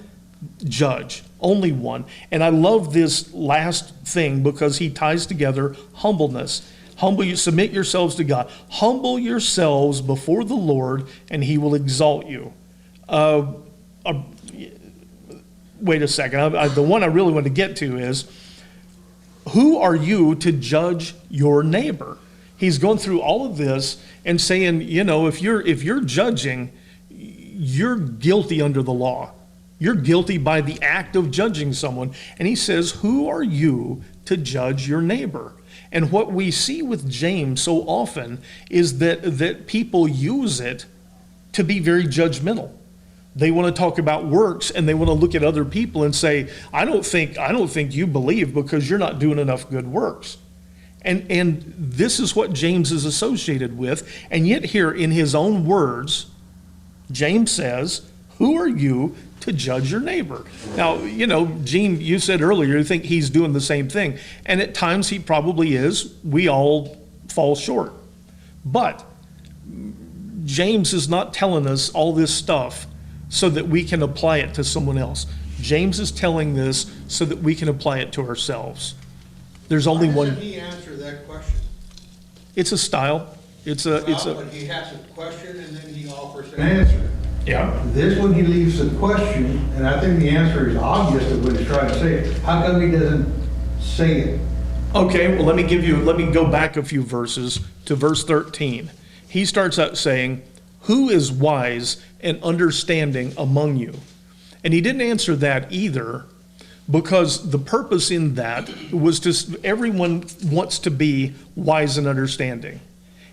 judge, only one. And I love this last thing because he ties together humbleness. Submit yourselves to God. Humble yourselves before the Lord, and he will exalt you. Wait a second. The one I really want to get to is, who are you to judge your neighbor? He's going through all of this and saying, if you're judging, you're guilty under the law. You're guilty by the act of judging someone. And he says, who are you to judge your neighbor? And what we see with James so often is that people use it to be very judgmental. They want to talk about works, and they want to look at other people and say, I don't think you believe because you're not doing enough good works. And this is what James is associated with. And yet here in his own words, James says, who are you to judge your neighbor? Now, Gene, you said earlier you think he's doing the same thing. And at times he probably is. We all fall short. But James is not telling us all this stuff so that we can apply it to someone else. James is telling this so that we can apply it to ourselves. There's only Why one. doesn't he answer that question? It's a style. It's a. But he has a question and then he offers an answer. Yeah. This one, he leaves the question, and I think the answer is obvious of what he's trying to say. How come he doesn't say it? Okay, well, let me go back a few verses to verse 13. He starts out saying, who is wise and understanding among you? And he didn't answer that either, because the purpose in that was everyone wants to be wise and understanding.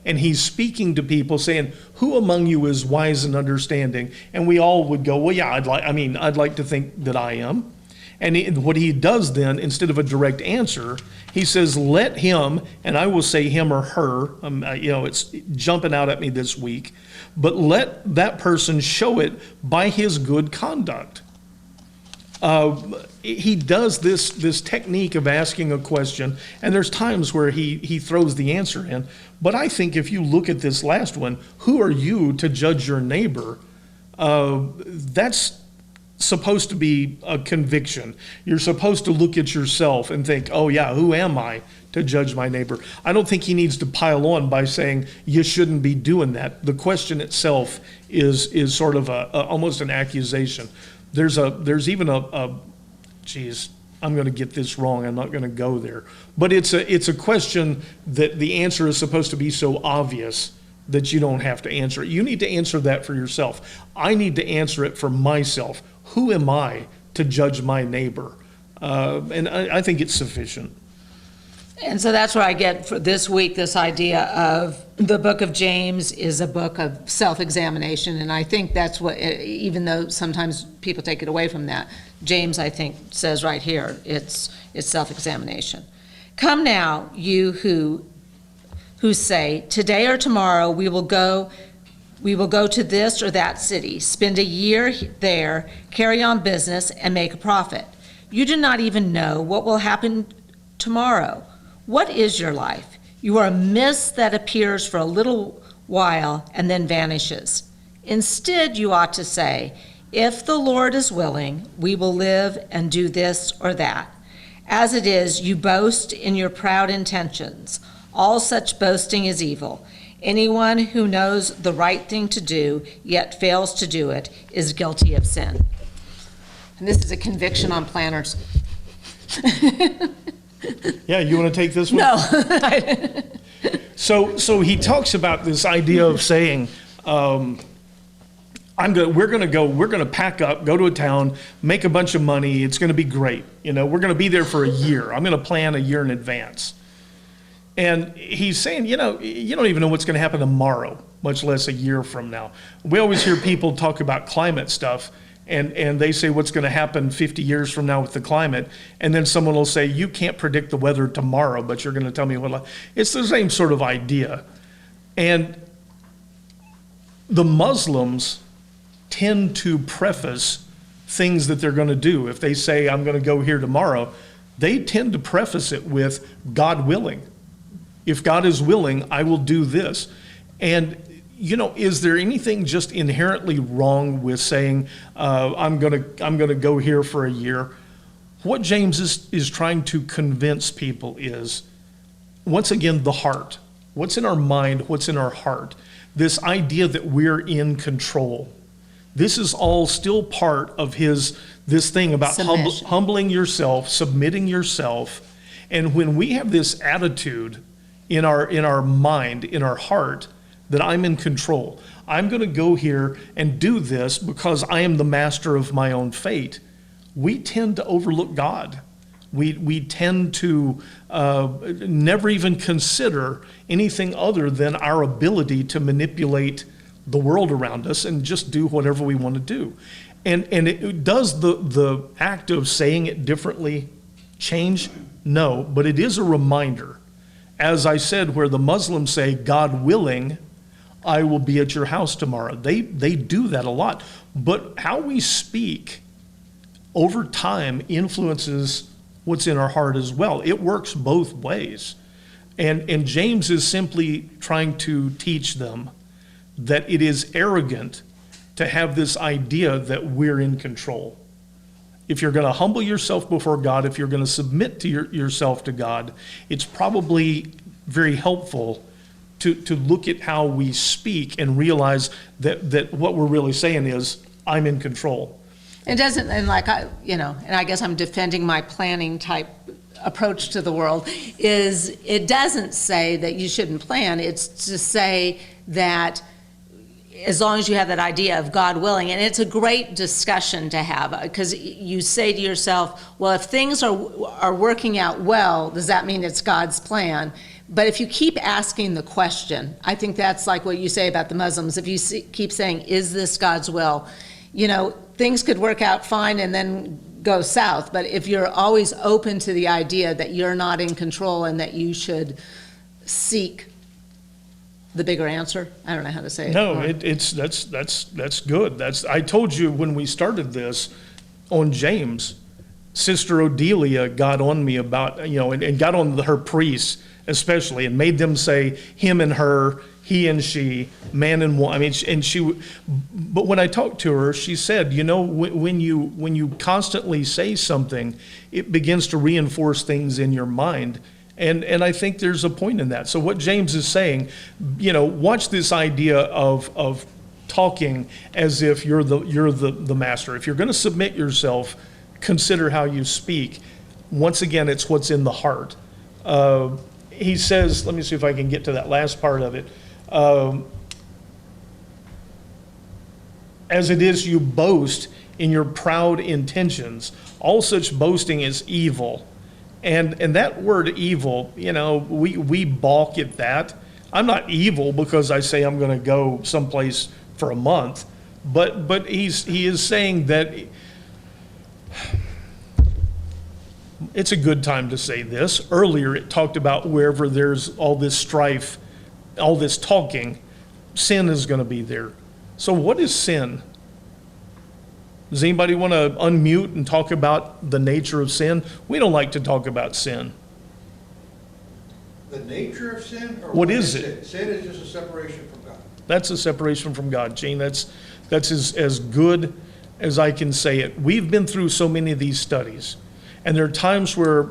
And he's speaking to people saying, who among you is wise and understanding? And we all would go, well, yeah, I'd like to think that I am. And what he does then, instead of a direct answer, he says, let him, and I will say him or her, it's jumping out at me this week, but let that person show it by his good conduct. He does this technique of asking a question, and there's times where he throws the answer in. But I think if you look at this last one, who are you to judge your neighbor? That's supposed to be a conviction. You're supposed to look at yourself and think, oh yeah, who am I to judge my neighbor? I don't think he needs to pile on by saying you shouldn't be doing that. The question itself is sort of almost an accusation. There's even geez, I'm going to get this wrong. I'm not going to go there. But it's a question that the answer is supposed to be so obvious that you don't have to answer it. You need to answer that for yourself. I need to answer it for myself. Who am I to judge my neighbor? And I think it's sufficient. And so that's where I get for this week this idea of the book of James is a book of self-examination. And I think that's what, even though sometimes people take it away from that, James, I think, says right here, it's self-examination. Come now, you who say, today or tomorrow we will go to this or that city, spend a year there, carry on business, and make a profit. You do not even know what will happen tomorrow. What is your life? You are a mist that appears for a little while and then vanishes. Instead, you ought to say, if the Lord is willing, we will live and do this or that. As it is, you boast in your proud intentions. All such boasting is evil. Anyone who knows the right thing to do, yet fails to do it, is guilty of sin. And this is a conviction on planners. Yeah, you want to take this one? No. So he talks about this idea of saying, we're going to pack up, go to a town, make a bunch of money. It's going to be great. We're going to be there for a year. I'm going to plan a year in advance. And he's saying, you don't even know what's going to happen tomorrow, much less a year from now. We always hear people talk about climate stuff, and they say what's going to happen 50 years from now with the climate, and then someone will say, you can't predict the weather tomorrow, but you're going to tell me what. It's the same sort of idea. And the Muslims tend to preface things that they're going to do. If they say, I'm going to go here tomorrow, they tend to preface it with God willing. If God is willing, I will do this. And is there anything just inherently wrong with saying, I'm gonna go here for a year? What James is trying to convince people is, once again, the heart. What's in our mind, what's in our heart? This idea that we're in control. This is all still part of this thing about humbling yourself, submitting yourself. And when we have this attitude in our mind, in our heart, that I'm in control. I'm going to go here and do this because I am the master of my own fate. We tend to overlook God. We tend to never even consider anything other than our ability to manipulate the world around us and just do whatever we want to do. And it does the act of saying it differently change? No, but it is a reminder. As I said, where the Muslims say, God willing, I will be at your house tomorrow. They do that a lot. But how we speak over time influences what's in our heart as well. It works both ways. And James is simply trying to teach them that it is arrogant to have this idea that we're in control. If you're going to humble yourself before God, if you're going to submit to yourself to God, it's probably very helpful to look at how we speak and realize that what we're really saying is, I'm in control. It doesn't, and like, and I guess I'm defending my planning type approach to the world, is it doesn't say that you shouldn't plan. It's to say that as long as you have that idea of God willing, and it's a great discussion to have, because you say to yourself, well, if things are working out well, does that mean it's God's plan? But if you keep asking the question, I think that's like what you say about the Muslims. If you keep saying, is this God's will? Things could work out fine and then go south. But if you're always open to the idea that you're not in control and that you should seek the bigger answer, I don't know how to say it. No, that's good. I told you when we started this on James, Sister Odelia got on me about, and got on her priests especially, and made them say him and her, he and she, man and woman. I mean, but when I talked to her, she said, when you constantly say something, it begins to reinforce things in your mind. And I think there's a point in that. So what James is saying, watch this idea of talking as if you're the master. If you're going to submit yourself, consider how you speak. Once again, it's what's in the heart. He says, let me see if I can get to that last part of it. As it is you boast in your proud intentions, all such boasting is evil. And that word evil, we balk at that. I'm not evil because I say I'm going to go someplace for a month, but he is saying that it's a good time to say this. Earlier it talked about wherever there's all this strife, all this talking, sin is going to be there. So what is sin? Does anybody want to unmute and talk about the nature of sin? We don't like to talk about sin. The nature of sin? Or what is it? Sin is just a separation from God. That's a separation from God, Gene. That's as good as I can say it. We've been through so many of these studies, and there are times where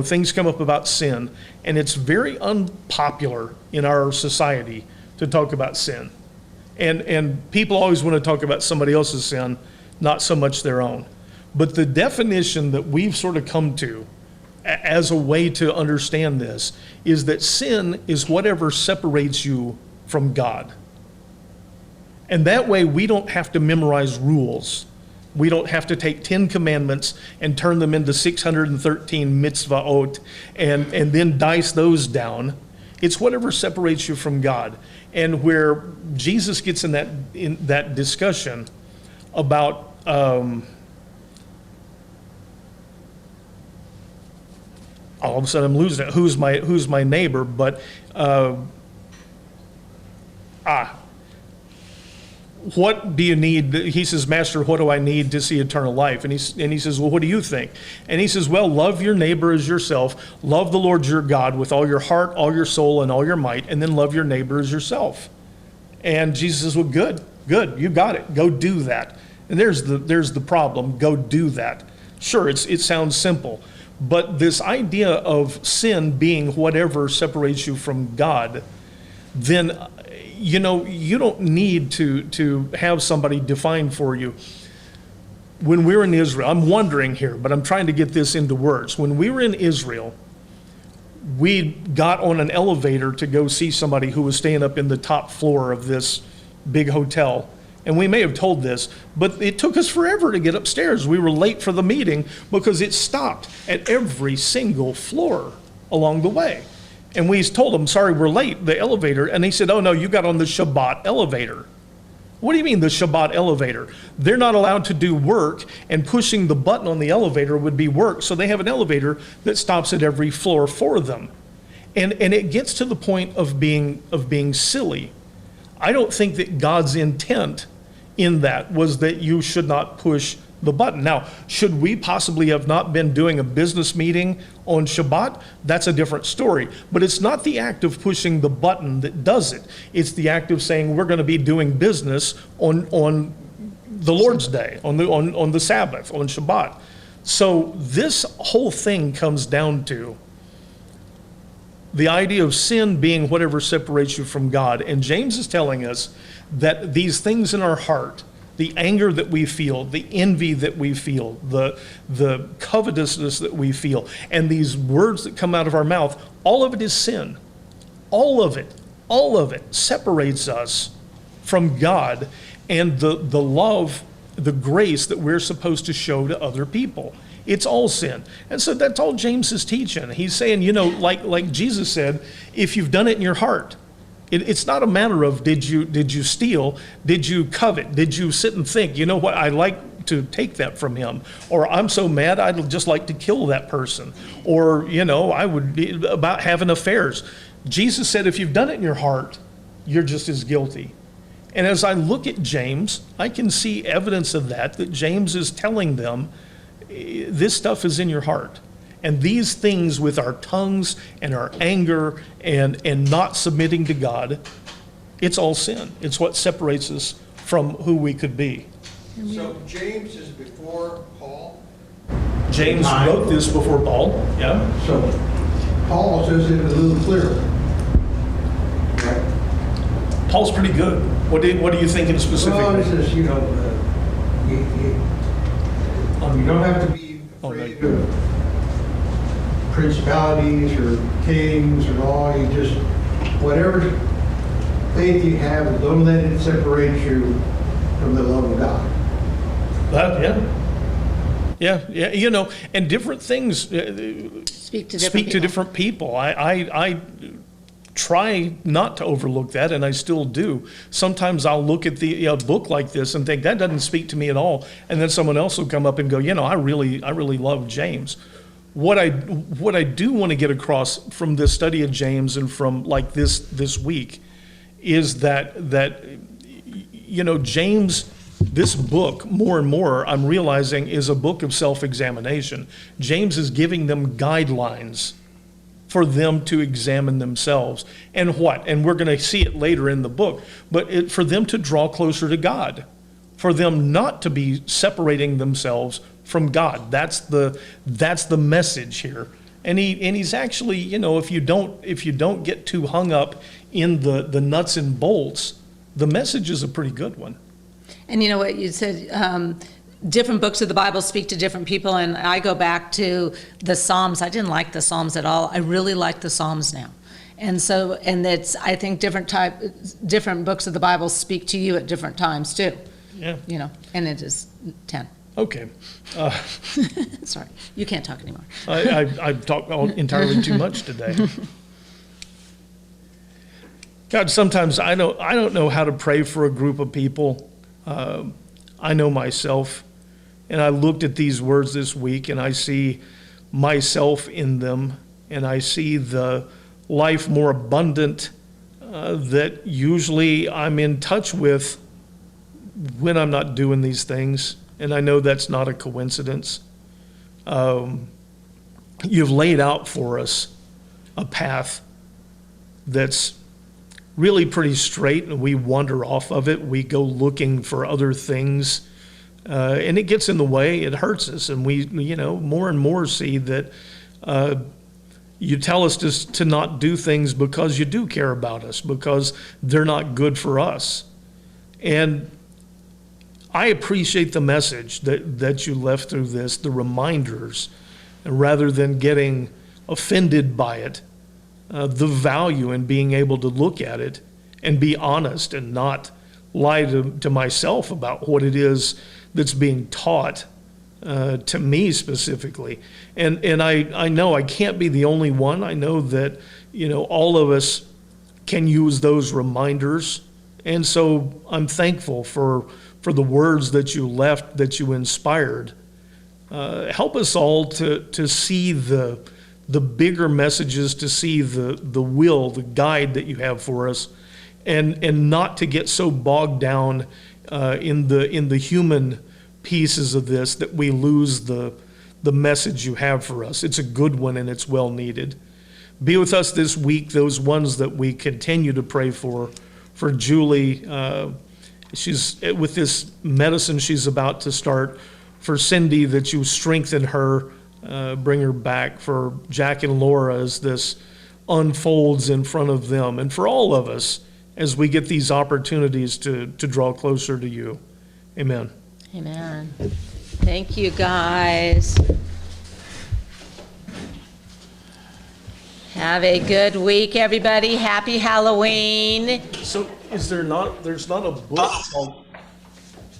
things come up about sin, and it's very unpopular in our society to talk about sin. And people always want to talk about somebody else's sin, not so much their own. But the definition that we've sort of come to as a way to understand this is that sin is whatever separates you from God. And that way we don't have to memorize rules. We don't have to take 10 commandments and turn them into 613 mitzvahot and then dice those down. It's whatever separates you from God. And where Jesus gets in that discussion about all of a sudden I'm losing it. Who's my neighbor? But what do you need? He says, Master, what do I need to see eternal life? And he says, well, what do you think? And he says, well, love your neighbor as yourself. Love the Lord your God with all your heart, all your soul, and all your might. And then love your neighbor as yourself. And Jesus says, well, good, you got it. Go do that. And there's the problem. Go do that. Sure, it sounds simple. But this idea of sin being whatever separates you from God, then you don't need to have somebody define for you. When we were in Israel, I'm wondering here, but I'm trying to get this into words. When we were in Israel, we got on an elevator to go see somebody who was staying up in the top floor of this big hotel. And we may have told this, but it took us forever to get upstairs. We were late for the meeting because it stopped at every single floor along the way. And we told him, sorry, we're late, the elevator. And he said, oh, no, you got on the Shabbat elevator. What do you mean the Shabbat elevator? They're not allowed to do work, and pushing the button on the elevator would be work. So they have an elevator that stops at every floor for them. And it gets to the point of being silly. I don't think that God's intent in that was that you should not push the button. Now, should we possibly have not been doing a business meeting on Shabbat? That's a different story. But it's not the act of pushing the button that does it. It's the act of saying we're going to be doing business on the Lord's Day, on the Sabbath, on Shabbat. So this whole thing comes down to the idea of sin being whatever separates you from God. And James is telling us that these things in our heart, the anger that we feel, the envy that we feel, the covetousness that we feel, and these words that come out of our mouth, all of it is sin. All of it separates us from God and the love, the grace that we're supposed to show to other people. It's all sin. And so that's all James is teaching. He's saying, like Jesus said, if you've done it in your heart, it's not a matter of did you steal, did you covet, did you sit and think, you know what, I like to take that from him, or I'm so mad I'd just like to kill that person, or I would be about having affairs. Jesus said if you've done it in your heart, you're just as guilty. And as I look at James, I can see evidence of that James is telling them, this stuff is in your heart. And these things with our tongues and our anger and not submitting to God, it's all sin. It's what separates us from who we could be. So James is before Paul? James wrote this before Paul, yeah. So Paul says it a little clearer. Right? Paul's pretty good. What are you thinking specifically? Well, it says, you don't have to be afraid of principalities or kings or all. You just, whatever faith you have, don't let it separate you from the love of God. Yeah. And different things Speak to different people. I try not to overlook that, and I still do. Sometimes I'll look at the book like this and think that doesn't speak to me at all, and then someone else will come up and go, I really love James. What I do want to get across from this study of James and from like this week is that James, this book, more and more, I'm realizing, is a book of self-examination. James is giving them guidelines for them to examine themselves. And what? And we're going to see it later in the book, but for them to draw closer to God, for them not to be separating themselves from God. That's the message here. And he's actually, if you don't get too hung up in the nuts and bolts, the message is a pretty good one. And you know what you said, different books of the Bible speak to different people, and I go back to the Psalms. I didn't like the Psalms at all. I really like the Psalms now. And so, I think different books of the Bible speak to you at different times too. Yeah. And it is 10. Okay. Sorry, you can't talk anymore. I've talked entirely too much today. God, sometimes I don't know how to pray for a group of people. I know myself, and I looked at these words this week, and I see myself in them, and I see the life more abundant that usually I'm in touch with when I'm not doing these things. And I know that's not a coincidence. You've laid out for us a path that's really pretty straight, and we wander off of it. We go looking for other things, and it gets in the way. It hurts us, and we, more and more see that you tell us to not do things because you do care about us, because they're not good for us. And I appreciate the message that you left through this, the reminders, rather than getting offended by it, the value in being able to look at it and be honest and not lie to myself about what it is that's being taught to me specifically. And I know I can't be the only one. I know that, all of us can use those reminders. And so I'm thankful for the words that you left, that you inspired. Help us all to see the the bigger messages, to see the will, the guide that you have for us, and not to get so bogged down in the human pieces of this that we lose the message you have for us. It's a good one and it's well needed. Be with us this week, those ones that we continue to pray for Julie. She's with this medicine she's about to start. For Cindy, that you strengthen her, bring her back. For Jack and Laura, as this unfolds in front of them. And for all of us, as we get these opportunities to draw closer to you. Amen. Amen. Thank you, guys. Have a good week, everybody. Happy Halloween. So there's not a book called...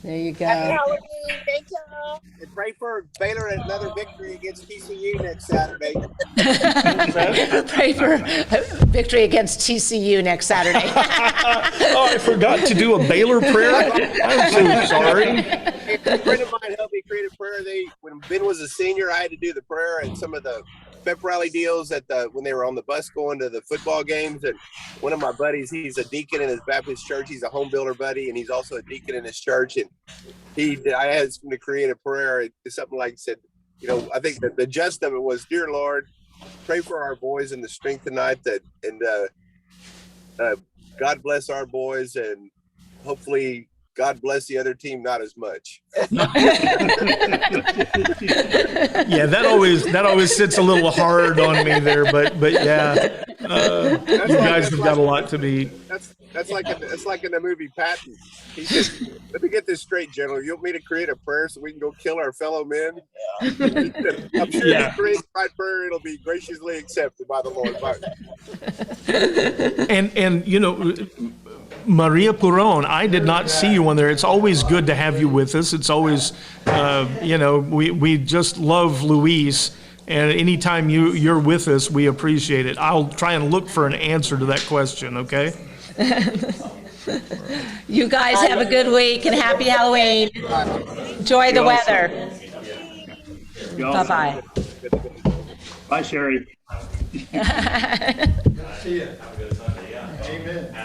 There you go. Happy Halloween. Thank y'all. And pray for Baylor and another victory against TCU next Saturday. Pray for victory against TCU next Saturday. Oh, I forgot to do a Baylor prayer. I'm so sorry. A friend of mine helped me create a prayer. When Ben was a senior, I had to do the prayer and some of the pep rally deals when they were on the bus going to the football games. And one of my buddies, he's a deacon in his Baptist church. He's a home builder buddy, and he's also a deacon in his church. And I asked him to create a prayer. It's something like said, I think that the gist of it was, "Dear Lord, pray for our boys in the strength tonight, God bless our boys, and hopefully God bless the other team not as much." Yeah, that always sits a little hard on me there, but yeah, you guys have got a lot to be. That's like in the movie Patton. He said, "Let me get this straight, General. You want me to create a prayer so we can go kill our fellow men?" He said, "I'm sure if you create the right prayer, it'll be graciously accepted by the Lord." And Maria Puron, I did not see you on there. It's always good to have you with us. It's always, we just love Luis, and anytime you're with us, we appreciate it. I'll try and look for an answer to that question, okay? You guys have a good week and happy Halloween. Enjoy the weather. Bye-bye. Bye, Sherry. See ya. Amen.